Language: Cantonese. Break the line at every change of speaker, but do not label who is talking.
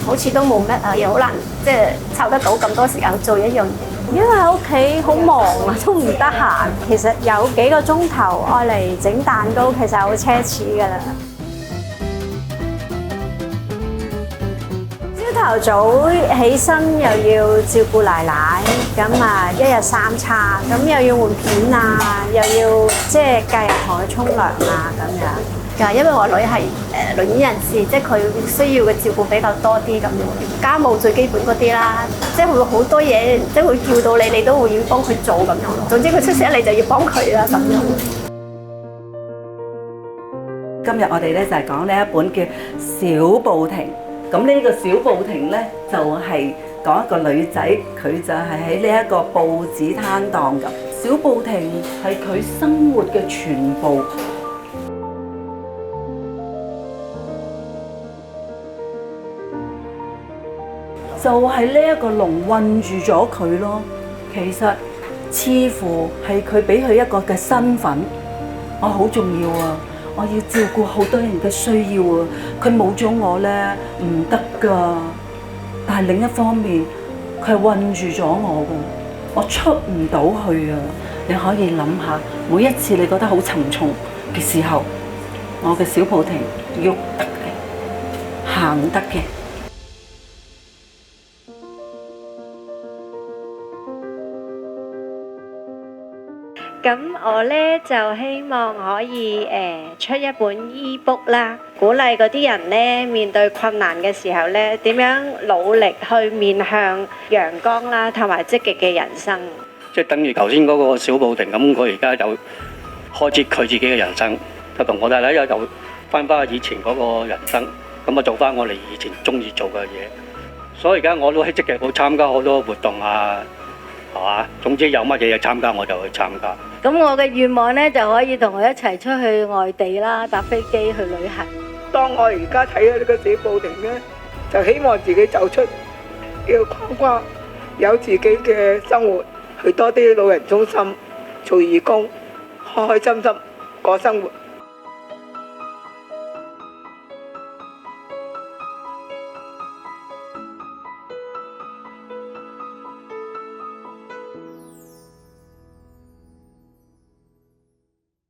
好似都冇乜嘢，好難即係湊得到咁多時間做一樣嘢。
因為喺屋企好忙啊，都唔得閒。其實有幾個鐘頭愛嚟整蛋糕，其實好奢侈㗎啦。朝頭早起身又要照顧奶奶，咁啊一日3餐，咁又要換片啊，又要即係隔日同佢沖涼啊咁樣。
因為我女係輪椅人士，即係佢需要嘅照顧比較多啲咁樣。家務最基本嗰啲啦，即係會好多嘢，即係會叫到你，你都會要幫佢做咁樣。總之佢出事你就要幫佢啦咁樣。
今日我哋咧就係講呢一本叫《小步亭》。咁呢個小步亭咧就係講一個女仔，佢就係喺呢一個報紙攤檔咁。小步亭係佢生活嘅全部。就係呢一個籠困住咗佢咯。其實似乎係佢俾佢一個嘅身份，我好重要啊！我要照顧好多人嘅需要啊！佢冇咗我咧唔得㗎。但係另一方面，佢係困住咗我㗎，我出唔到去啊！你可以諗下，每一次你覺得好沉重嘅時候，我嘅小步亭喐得嘅，行得嘅。
咁我咧就希望可以出一本 e-book 啦，鼓勵嗰啲人咧面對困難嘅時候咧，點樣努力去面向陽光啦，同埋積極嘅人生。
即係等於頭先嗰個小步亭咁，佢而家就開始佢自己嘅人生，就同我太太又翻以前嗰個人生，咁啊做翻我哋以前中意做嘅嘢。所以而家我都係積極去參加好多活動啊，係嘛？總之有乜嘢參加我就去參加。
咁我嘅願望咧就可以同佢一齊出去外地啦，搭飛機去旅行。
當我而家睇到呢個小步亭咧，就希望自己走出呢個框框，有自己嘅生活，去多啲老人中心做義工，開開心心過生活。